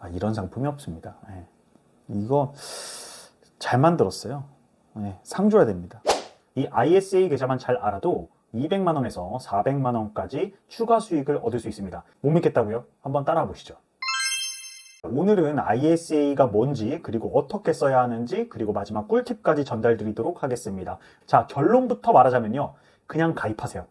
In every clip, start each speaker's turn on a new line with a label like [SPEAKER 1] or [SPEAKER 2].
[SPEAKER 1] 이런 상품이 없습니다. 예. 이거 잘 만들었어요. 예, 상 줘야 됩니다. 이 ISA 계좌만 잘 알아도 200만 원에서 400만 원까지 추가 수익을 얻을 수 있습니다. 못 믿겠다고요? 한번 따라 보시죠. 오늘은 ISA가 뭔지, 그리고 어떻게 써야 하는지, 그리고 마지막 꿀팁까지 전달드리도록 하겠습니다. 자, 결론부터 말하자면요. 그냥 가입하세요.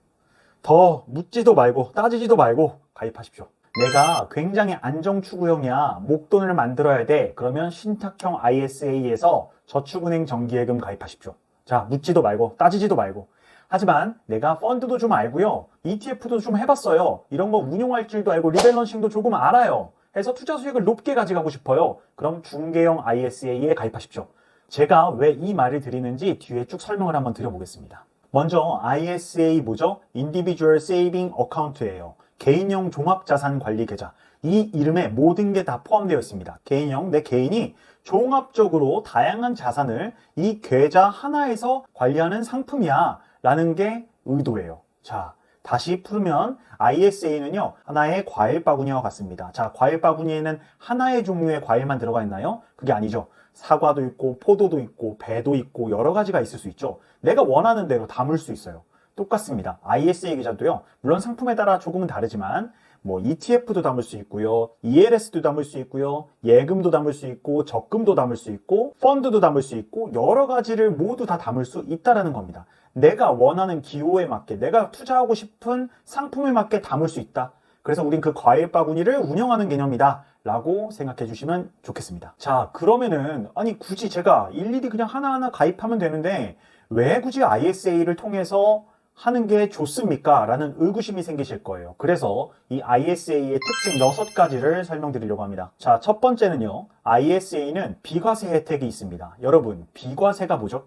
[SPEAKER 1] 더 묻지도 말고 따지지도 말고 가입하십시오. 내가 굉장히 안정추구형이야, 목돈을 만들어야 돼, 그러면 신탁형 ISA에서 저축은행 정기예금 가입하십시오. 자, 묻지도 말고 따지지도 말고. 하지만 내가 펀드도 좀 알고요, ETF도 좀 해봤어요, 이런 거 운용할 줄도 알고 리밸런싱도 조금 알아요 해서 투자 수익을 높게 가져가고 싶어요. 그럼 중개형 ISA에 가입하십시오. 제가 왜 이 말을 드리는지 뒤에 쭉 설명을 한번 드려보겠습니다. 먼저 ISA 뭐죠? Individual Saving Account예요. 개인형 종합자산관리계좌. 이 이름에 모든 게 다 포함되어 있습니다. 개인형, 내 개인이 종합적으로 다양한 자산을 이 계좌 하나에서 관리하는 상품이야 라는 게 의도예요. 자, 다시 풀면 ISA는요, 하나의 과일 바구니와 같습니다. 자, 과일 바구니에는 하나의 종류의 과일만 들어가 있나요? 그게 아니죠. 사과도 있고 포도도 있고 배도 있고 여러 가지가 있을 수 있죠. 내가 원하는 대로 담을 수 있어요. 똑같습니다. ISA 계좌도요, 물론 상품에 따라 조금은 다르지만 뭐 ETF도 담을 수 있고요, ELS도 담을 수 있고요, 예금도 담을 수 있고, 적금도 담을 수 있고, 펀드도 담을 수 있고, 여러 가지를 모두 다 담을 수 있다라는 겁니다. 내가 원하는 기호에 맞게, 내가 투자하고 싶은 상품에 맞게 담을 수 있다. 그래서 우린 그 과일 바구니를 운영하는 개념이다 라고 생각해 주시면 좋겠습니다. 자, 그러면은 아니 굳이 제가 일일이 그냥 하나하나 가입하면 되는데 왜 굳이 ISA를 통해서 하는 게 좋습니까? 라는 의구심이 생기실 거예요. 그래서 이 ISA의 특징 6가지를 설명드리려고 합니다. 자, 첫 번째는요, ISA는 비과세 혜택이 있습니다. 여러분, 비과세가 뭐죠?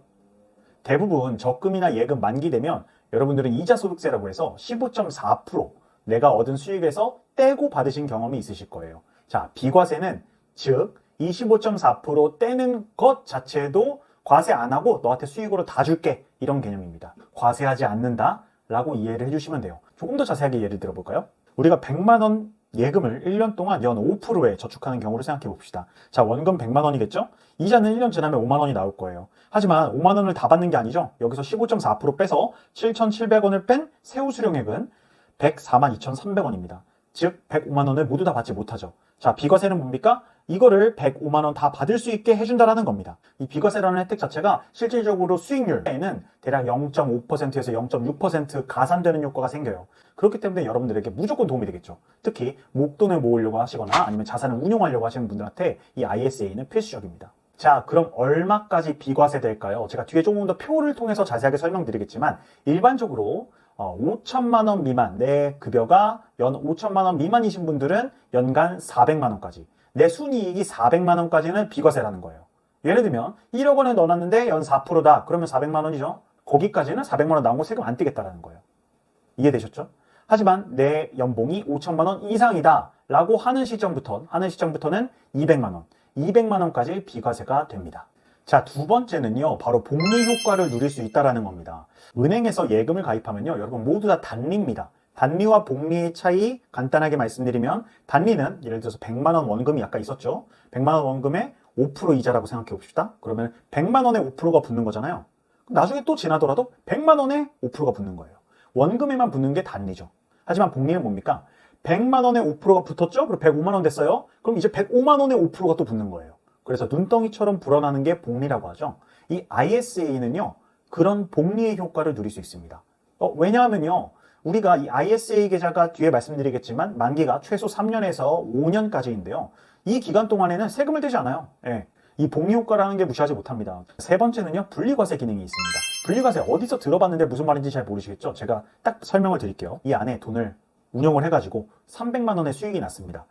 [SPEAKER 1] 대부분 적금이나 예금 만기되면 여러분들은 이자소득세라고 해서 15.4% 내가 얻은 수익에서 떼고 받으신 경험이 있으실 거예요. 자, 비과세는 즉 25.4% 떼는 것 자체도 과세 안 하고 너한테 수익으로 다 줄게, 이런 개념입니다. 과세하지 않는다 라고 이해를 해주시면 돼요. 조금 더 자세하게 예를 들어볼까요? 우리가 100만 원 예금을 1년 동안 연 5%에 저축하는 경우를 생각해 봅시다. 자, 원금 100만 원이겠죠? 이자는 1년 지나면 5만 원이 나올 거예요. 하지만 5만 원을 다 받는 게 아니죠. 여기서 15.4% 빼서 7,700원을 뺀 세후 수령액은 104만 2,300원입니다. 즉 105만 원을 모두 다 받지 못하죠. 자, 비과세는 뭡니까? 이거를 105만 원 다 받을 수 있게 해준다라는 겁니다. 이 비과세라는 혜택 자체가 실질적으로 수익률에는 대략 0.5%에서 0.6% 가산되는 효과가 생겨요. 그렇기 때문에 여러분들에게 무조건 도움이 되겠죠. 특히 목돈을 모으려고 하시거나 아니면 자산을 운용하려고 하시는 분들한테 이 ISA는 필수적입니다. 자, 그럼 얼마까지 비과세 될까요? 제가 뒤에 조금 더 표를 통해서 자세하게 설명드리겠지만 일반적으로 5천만 원 미만, 내 급여가 연 5천만 원 미만이신 분들은 연간 400만 원까지, 내 순이익이 400만 원까지는 비과세라는 거예요. 예를 들면 1억 원에 넣어놨는데 연 4%다. 그러면 400만 원이죠. 거기까지는 400만 원 나온 거 세금 안 떼겠다라는 거예요. 이해되셨죠? 하지만 내 연봉이 5천만 원 이상이다 라고 하는 시점부터는 200만 원, 200만 원까지 비과세가 됩니다. 자, 두 번째는요, 바로 복리 효과를 누릴 수 있다는 겁니다. 은행에서 예금을 가입하면요, 여러분 모두 다 단리입니다. 단리와 복리의 차이 간단하게 말씀드리면, 단리는 예를 들어서 100만 원 원금이 아까 있었죠. 100만 원 원금에 5% 이자라고 생각해 봅시다. 그러면 100만 원에 5%가 붙는 거잖아요. 나중에 또 지나더라도 100만 원에 5%가 붙는 거예요. 원금에만 붙는 게 단리죠. 하지만 복리는 뭡니까? 100만 원에 5%가 붙었죠? 그럼 105만 원 됐어요? 그럼 이제 105만 원에 5%가 또 붙는 거예요. 그래서 눈덩이처럼 불어나는 게 복리라고 하죠. 이 ISA는요, 그런 복리의 효과를 누릴 수 있습니다. 왜냐하면요, 우리가 이 ISA 계좌가 뒤에 말씀드리겠지만 만기가 최소 3년에서 5년까지인데요. 이 기간 동안에는 세금을 떼지 않아요. 예. 이 복리 효과라는 게 무시하지 못합니다. 세 번째는요, 분리과세 기능이 있습니다. 분리과세 어디서 들어봤는데 무슨 말인지 잘 모르시겠죠? 제가 딱 설명을 드릴게요. 이 안에 돈을 운용을 해가지고 300만 원의 수익이 났습니다.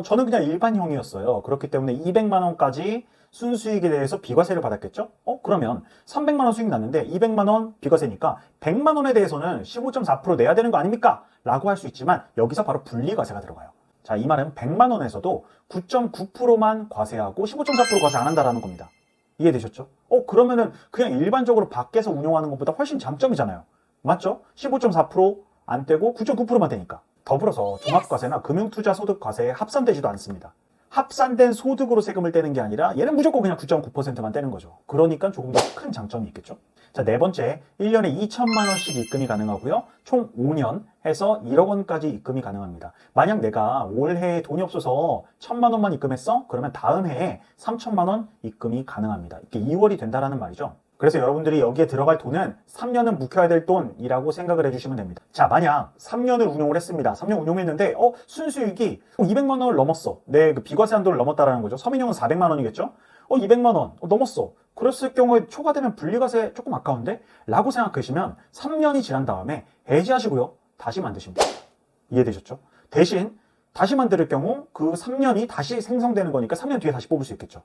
[SPEAKER 1] 저는 그냥 일반형이었어요. 그렇기 때문에 200만 원까지 순수익에 대해서 비과세를 받았겠죠? 그러면 300만 원 수익 났는데 200만 원 비과세니까 100만 원에 대해서는 15.4% 내야 되는 거 아닙니까? 라고 할 수 있지만 여기서 바로 분리과세가 들어가요. 자, 이 말은 100만 원에서도 9.9%만 과세하고 15.4% 과세 안 한다라는 겁니다. 이해되셨죠? 그러면은 그냥 일반적으로 밖에서 운용하는 것보다 훨씬 장점이잖아요. 맞죠? 15.4% 안 떼고 9.9%만 되니까. 더불어서 종합과세나 금융투자소득과세에 합산되지도 않습니다. 합산된 소득으로 세금을 떼는 게 아니라 얘는 무조건 그냥 9.9%만 떼는 거죠. 그러니까 조금 더 큰 장점이 있겠죠. 자, 네 번째, 1년에 2천만 원씩 입금이 가능하고요. 총 5년 해서 1억 원까지 입금이 가능합니다. 만약 내가 올해에 돈이 없어서 1천만 원만 입금했어? 그러면 다음 해에 3천만 원 입금이 가능합니다. 이게 2월이 된다라는 말이죠. 그래서 여러분들이 여기에 들어갈 돈은 3년은 묵혀야 될 돈이라고 생각을 해주시면 됩니다. 자, 만약 3년을 운용을 했습니다. 3년 운용했는데 순수익이 200만 원을 넘었어. 내 그 비과세 한도를 넘었다라는 거죠. 서민형은 400만 원이겠죠? 200만 원 넘었어. 그랬을 경우에 초과되면 분리과세 조금 아까운데? 라고 생각하시면 3년이 지난 다음에 해지하시고요. 다시 만드시면 돼요. 이해되셨죠? 대신 다시 만들 경우 그 3년이 다시 생성되는 거니까 3년 뒤에 다시 뽑을 수 있겠죠.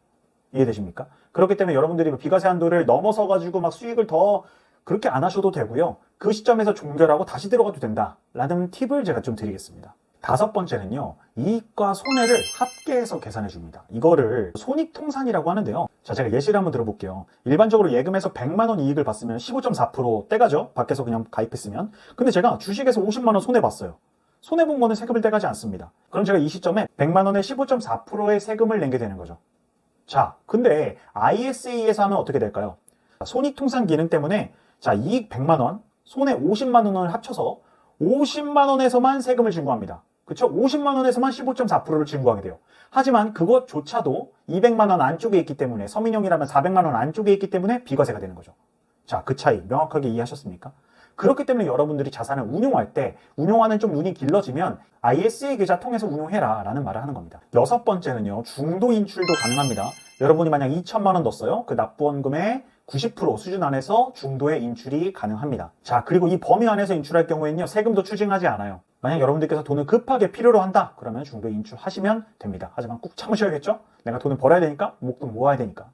[SPEAKER 1] 이해되십니까? 그렇기 때문에 여러분들이 비과세 한도를 넘어서 가지고 막 수익을 더 그렇게 안 하셔도 되고요. 그 시점에서 종결하고 다시 들어가도 된다라는 팁을 제가 좀 드리겠습니다. 다섯 번째는요, 이익과 손해를 합계해서 계산해 줍니다. 이거를 손익통산이라고 하는데요. 자, 제가 예시를 한번 들어볼게요. 일반적으로 예금에서 100만 원 이익을 봤으면 15.4% 떼가죠. 밖에서 그냥 가입했으면. 근데 제가 주식에서 50만 원 손해봤어요. 손해본 거는 세금을 떼가지 않습니다. 그럼 제가 이 시점에 100만 원에 15.4%의 세금을 내게 되는 거죠. 자, 근데 ISA에서 하면 어떻게 될까요? 손익통산 기능 때문에 자, 이익 100만 원, 손해 50만 원을 합쳐서 50만 원에서만 세금을 징수합니다. 그쵸? 50만 원에서만 15.4%를 징수하게 돼요. 하지만 그것조차도 200만 원 안쪽에 있기 때문에 서민형이라면 400만 원 안쪽에 있기 때문에 비과세가 되는 거죠. 자, 그 차이 명확하게 이해하셨습니까? 그렇기 때문에 여러분들이 자산을 운용할 때 운용하는 좀 눈이 길러지면 ISA 계좌 통해서 운용해라 라는 말을 하는 겁니다. 여섯 번째는요, 중도 인출도 가능합니다. 여러분이 만약 2천만 원 넣었어요. 그 납부원금의 90% 수준 안에서 중도의 인출이 가능합니다. 자, 그리고 이 범위 안에서 인출할 경우에는요, 세금도 추징하지 않아요. 만약 여러분들께서 돈을 급하게 필요로 한다 그러면 중도 인출하시면 됩니다. 하지만 꾹 참으셔야겠죠? 내가 돈을 벌어야 되니까, 목돈 모아야 되니까.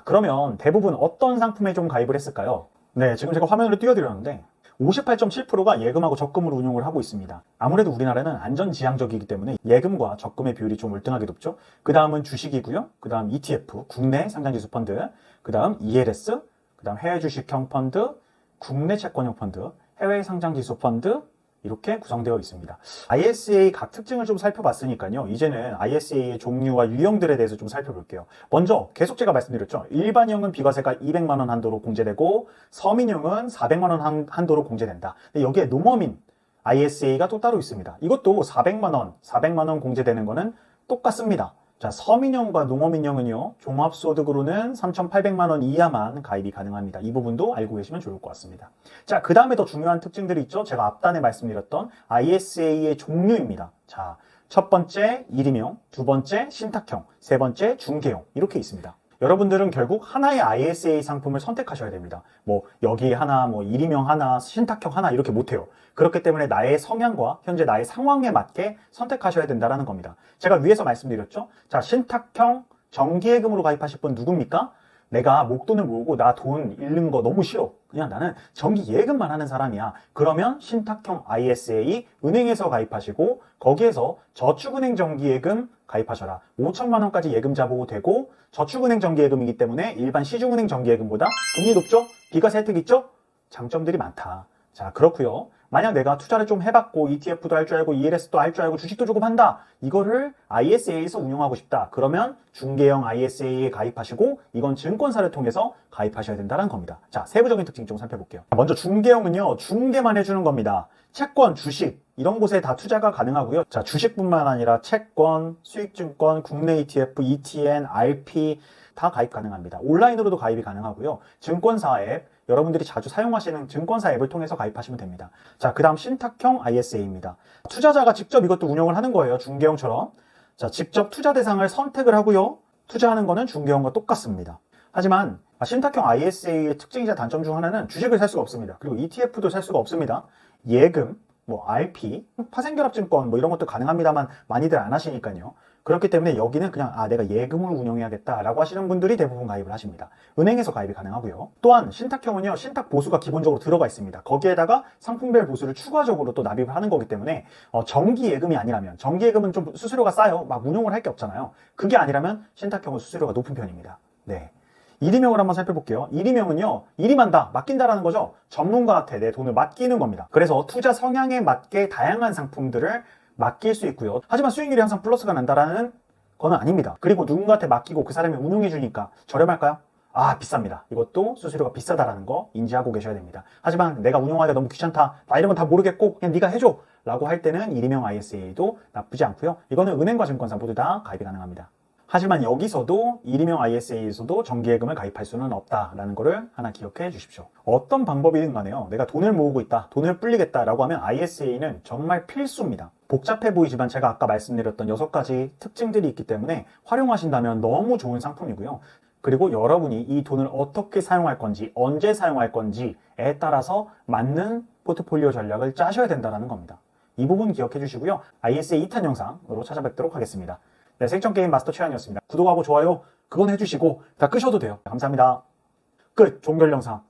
[SPEAKER 1] 그러면 대부분 어떤 상품에 좀 가입을 했을까요? 네, 지금 제가 화면으로 띄워드렸는데 58.7%가 예금하고 적금으로 운용을 하고 있습니다. 아무래도 우리나라는 안전지향적이기 때문에 예금과 적금의 비율이 좀 월등하게 높죠. 그 다음은 주식이고요. 그 다음 ETF, 국내 상장지수 펀드, 그 다음 ELS, 그 다음 해외 주식형 펀드, 국내 채권형 펀드, 해외 상장지수 펀드, 이렇게 구성되어 있습니다. ISA 각 특징을 좀 살펴봤으니까요. 이제는 ISA의 종류와 유형들에 대해서 좀 살펴볼게요. 먼저 계속 제가 말씀드렸죠. 일반형은 비과세가 200만 원 한도로 공제되고 서민형은 400만 원 한도로 공제된다. 근데 여기에 농어민 ISA가 또 따로 있습니다. 이것도 400만 원 공제되는 거는 똑같습니다. 자, 서민형과 농어민형은요, 종합소득으로는 3,800만 원 이하만 가입이 가능합니다. 이 부분도 알고 계시면 좋을 것 같습니다. 자, 그 다음에 더 중요한 특징들이 있죠. 제가 앞단에 말씀드렸던 ISA의 종류입니다. 자, 첫 번째 일임형, 두 번째 신탁형, 세 번째 중개형 이렇게 있습니다. 여러분들은 결국 하나의 ISA 상품을 선택하셔야 됩니다. 뭐 여기 하나, 뭐 일임형 하나, 신탁형 하나 이렇게 못해요. 그렇기 때문에 나의 성향과 현재 나의 상황에 맞게 선택하셔야 된다는 겁니다. 제가 위에서 말씀드렸죠. 자, 신탁형 정기예금으로 가입하실 분 누굽니까? 내가 목돈을 모으고 나 돈 잃는 거 너무 싫어. 그냥 나는 정기예금만 하는 사람이야. 그러면 신탁형 ISA 은행에서 가입하시고 거기에서 저축은행 정기예금 가입하셔라. 5천만 원까지 예금자 보호 되고 저축은행 정기예금이기 때문에 일반 시중은행 정기예금보다 금리 높죠? 비과세 혜택 있죠? 장점들이 많다. 자, 그렇고요. 만약 내가 투자를 좀 해봤고 ETF도 할 줄 알고 ELS도 할 줄 알고 주식도 조금 한다. 이거를 ISA에서 운용하고 싶다. 그러면 중개형 ISA에 가입하시고 이건 증권사를 통해서 가입하셔야 된다는 겁니다. 자, 세부적인 특징 좀 살펴볼게요. 먼저 중개형은요. 중개만 해주는 겁니다. 채권, 주식 이런 곳에 다 투자가 가능하고요. 자, 주식뿐만 아니라 채권, 수익증권, 국내 ETF, ETN, RP 다 가입 가능합니다. 온라인으로도 가입이 가능하고요. 증권사 앱, 여러분들이 자주 사용하시는 증권사 앱을 통해서 가입하시면 됩니다. 자, 그 다음 신탁형 ISA입니다. 투자자가 직접 이것도 운영을 하는 거예요. 중개형처럼. 자, 직접 투자 대상을 선택을 하고요. 투자하는 거는 중개형과 똑같습니다. 하지만 신탁형 ISA의 특징이자 단점 중 하나는 주식을 살 수가 없습니다. 그리고 ETF도 살 수가 없습니다. 예금, 뭐 RP, 파생결합증권 뭐 이런 것도 가능합니다만 많이들 안 하시니까요. 그렇기 때문에 여기는 그냥 내가 예금을 운영해야겠다라고 하시는 분들이 대부분 가입을 하십니다. 은행에서 가입이 가능하고요. 또한 신탁형은요, 신탁 보수가 기본적으로 들어가 있습니다. 거기에다가 상품별 보수를 추가적으로 또 납입을 하는 거기 때문에 정기 예금이 아니라면, 정기 예금은 좀 수수료가 싸요. 막 운용을 할 게 없잖아요. 그게 아니라면 신탁형은 수수료가 높은 편입니다. 네. 일임형을 한번 살펴볼게요. 일임형은요, 일임한다, 맡긴다라는 거죠. 전문가한테 내 돈을 맡기는 겁니다. 그래서 투자 성향에 맞게 다양한 상품들을 맡길 수 있고요. 하지만 수익률이 항상 플러스가 난다라는 그건 아닙니다. 그리고 누군가한테 맡기고 그 사람이 운용해 주니까 저렴할까요? 아, 비쌉니다. 이것도 수수료가 비싸다라는 거 인지하고 계셔야 됩니다. 하지만 내가 운영하기가 너무 귀찮다. 나 이런 건 다 모르겠고 그냥 네가 해줘. 라고 할 때는 일회용 ISA도 나쁘지 않고요. 이거는 은행과 증권사 모두 다 가입이 가능합니다. 하지만 여기서도 일회용 ISA에서도 정기예금을 가입할 수는 없다라는 거를 하나 기억해 주십시오. 어떤 방법이든 간에요. 내가 돈을 모으고 있다, 돈을 불리겠다라고 하면 ISA는 정말 필수입니다. 복잡해 보이지만 제가 아까 말씀드렸던 6가지 특징들이 있기 때문에 활용하신다면 너무 좋은 상품이고요. 그리고 여러분이 이 돈을 어떻게 사용할 건지, 언제 사용할 건지에 따라서 맞는 포트폴리오 전략을 짜셔야 된다는 겁니다. 이 부분 기억해 주시고요. ISA 2탄 영상으로 찾아뵙도록 하겠습니다. 네, 생존게임 마스터 최한이었습니다. 구독하고 좋아요 그건 해주시고 다 끄셔도 돼요. 감사합니다. 끝. 종결 영상.